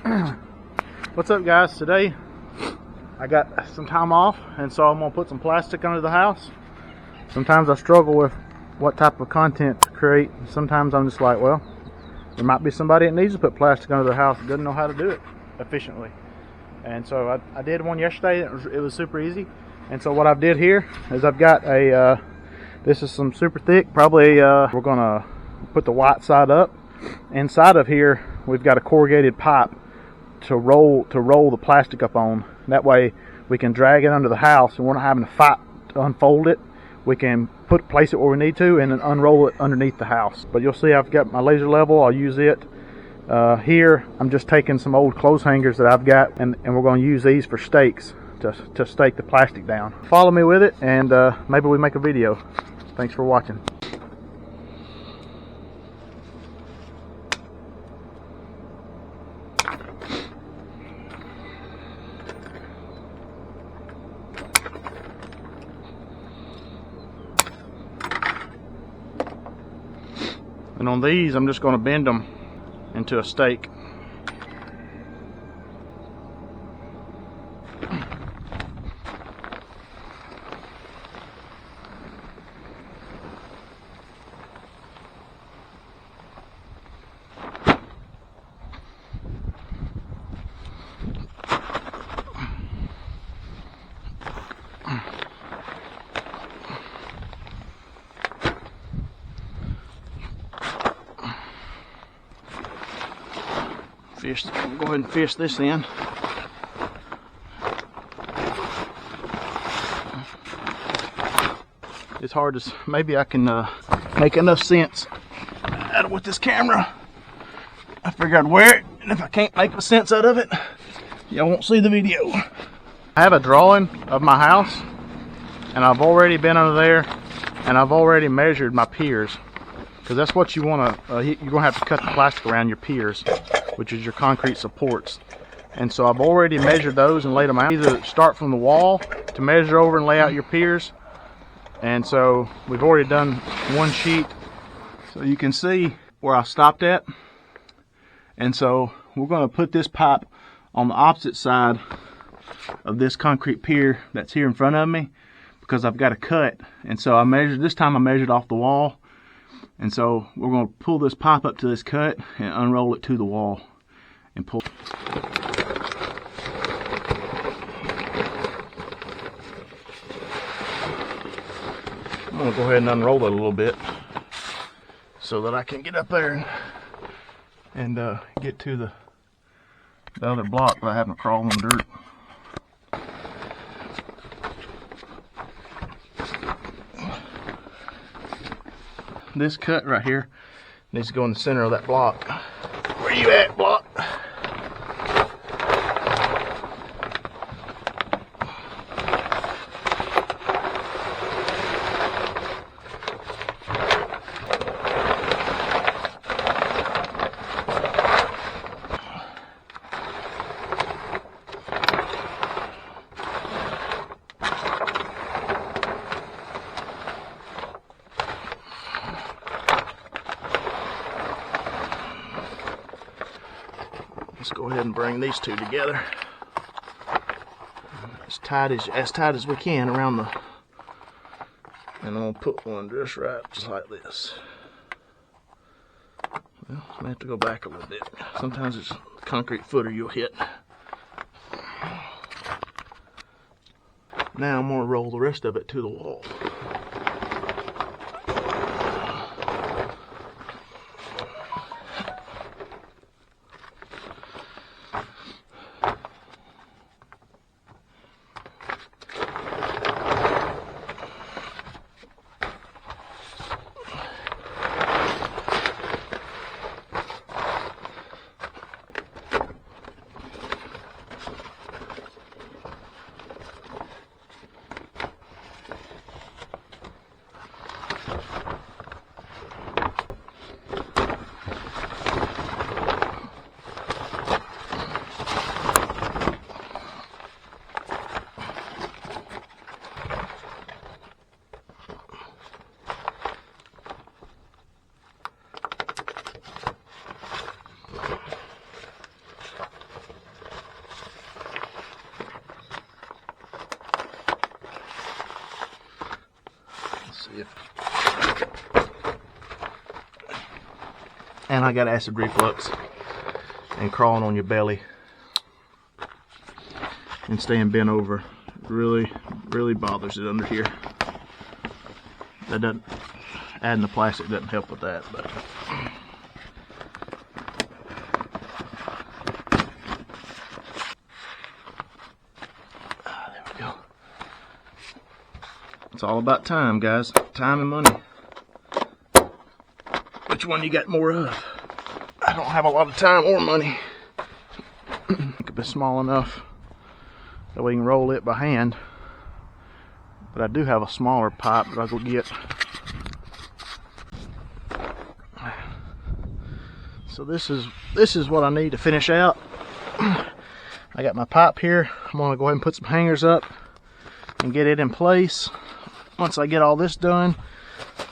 What's up, guys? Today I got some time off, and so I'm gonna put some plastic under the house. Sometimes I struggle with what type of content to create. Sometimes I'm just like, well, there might be somebody that needs to put plastic under their house that doesn't know how to do it efficiently. And so I did one yesterday. It was super easy. And so what I've did here is I've got a this is some super thick, probably we're gonna put the white side up. Inside of here we've got a corrugated pipe to roll the plastic up on. That way we can drag it under the house and we're not having to fight to unfold it. We can place it where we need to and then unroll it underneath the house. But you'll see I've got my laser level. I'll use it. Here I'm just taking some old clothes hangers that I've got, and we're going to use these for stakes to stake the plastic down. Follow me with it, and maybe we make a video. Thanks for watching. And on these, I'm just going to bend them into a stake. Go ahead and fish this in. It's hard to, maybe I can make enough sense out of with this camera. I figured I'd wear it, and if I can't make sense out of it, y'all won't see the video. I have a drawing of my house, and I've already been under there, and I've already measured my piers, because that's what you want to, you're going to have to cut the plastic around your piers, which is your concrete supports. And so I've already measured those and laid them out. Either start from the wall to measure over and lay out your piers. And so we've already done one sheet. So you can see where I stopped at. And so we're going to put this pipe on the opposite side of this concrete pier that's here in front of me, because I've got a cut. And so I measured, this time I measured off the wall. And so we're going to pull this pipe up to this cut and unroll it to the wall and pull. I'm going to go ahead and unroll it a little bit so that I can get up there and get to the other block without having to crawl in dirt. This cut right here needs to go in the center of that block. Where you at, block? Let's go ahead and bring these two together as tight as we can around the, and I'm gonna put one just right, just like this. Well, I may have to go back a little bit. Sometimes it's concrete footer you'll hit. Now I'm gonna roll the rest of it to the wall. See if... And I got acid reflux, and crawling on your belly and staying bent over really bothers it under here. That doesn't, adding the plastic doesn't help with that, but there we go. It's all about time, guys. Time and money. Which one you got more of? I don't have a lot of time or money. It could be small enough that we can roll it by hand. But I do have a smaller pipe that I'll go get. So this is what I need to finish out. I got my pipe here. I'm gonna go ahead and put some hangers up and get it in place. Once I get all this done,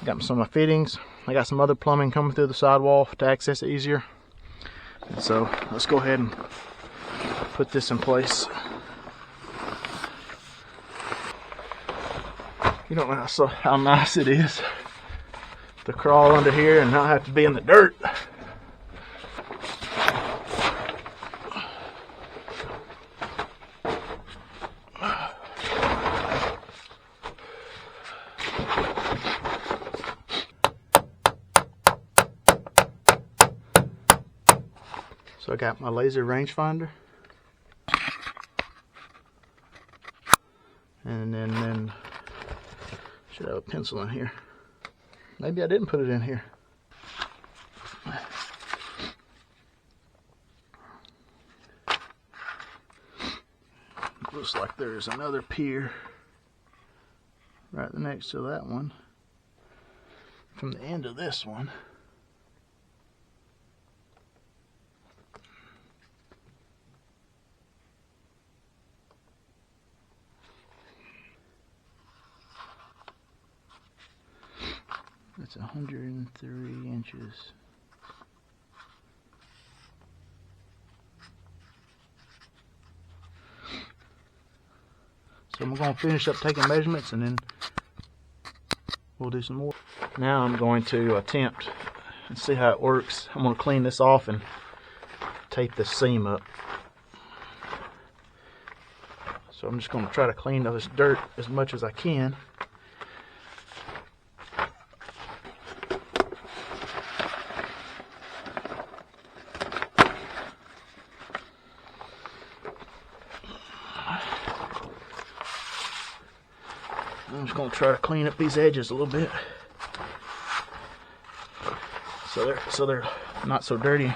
I got some of my fittings. I got some other plumbing coming through the sidewall to access it easier. And so let's go ahead and put this in place. You don't know how nice it is to crawl under here and not have to be in the dirt. So I got my laser rangefinder, and then should have a pencil in here. Maybe I didn't put it in here. Looks like there's another pier right next to that one. From the end of this one. It's 103 inches. So I'm going to finish up taking measurements and then we'll do some more. Now I'm going to attempt and see how it works. I'm going to clean this off and tape the seam up. So I'm just going to try to clean all this dirt as much as I can. I'm just going to try to clean up these edges a little bit so they're not so dirty.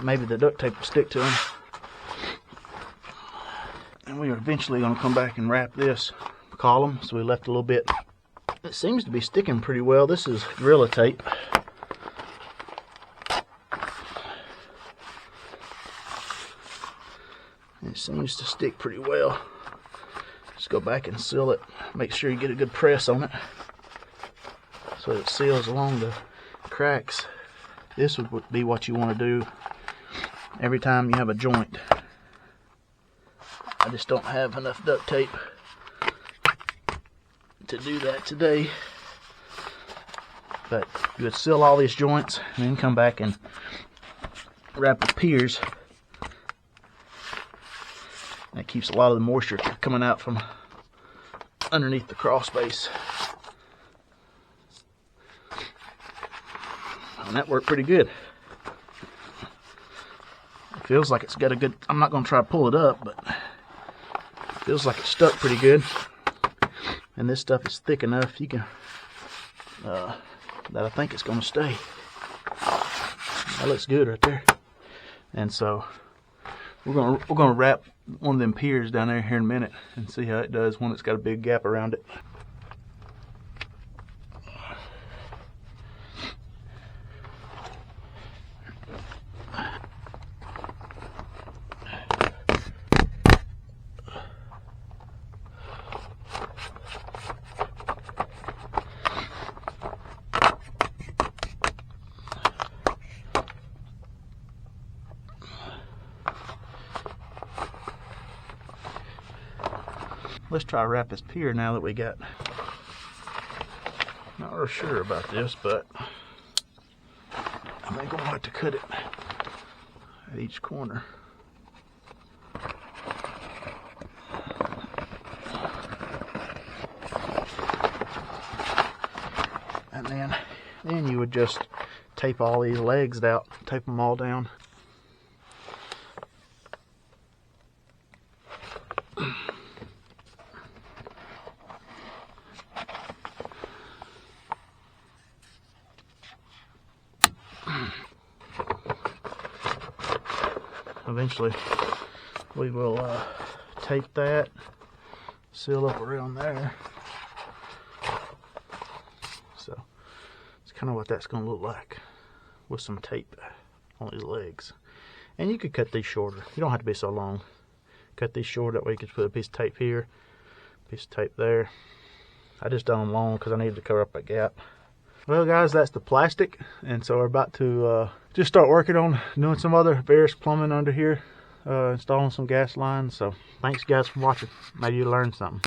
Maybe the duct tape will stick to them. And we are eventually going to come back and wrap this column. So we left a little bit. It seems to be sticking pretty well. This is Gorilla Tape. It seems to stick pretty well. Just go back and seal it. Make sure you get a good press on it so it seals along the cracks. This would be what you want to do every time you have a joint. I just don't have enough duct tape to do that today. But you would seal all these joints and then come back and wrap with piers. That keeps a lot of the moisture coming out from underneath the crawl space. And that worked pretty good. It feels like it's got a good, I'm not going to try to pull it up, but it feels like it's stuck pretty good. And this stuff is thick enough you can, that I think it's going to stay. That looks good right there. And so we're gonna wrap one of them piers down there here in a minute and see how it does when it's got a big gap around it. Let's try to wrap this pier now that we got Not real sure about this, but I think I'm gonna have to cut it at each corner. And then you would just tape all these legs out, tape them all down. Eventually we will tape that, seal up around there. So it's kind of what that's going to look like with some tape on these legs. And you could cut these shorter. You don't have to be so long. Cut these short, that way you could put a piece of tape here, piece of tape there. I just done them long because I needed to cover up that gap. Well guys, that's the plastic, and so we're about to just start working on doing some other various plumbing under here, installing some gas lines. So thanks guys for watching. Maybe you learned something.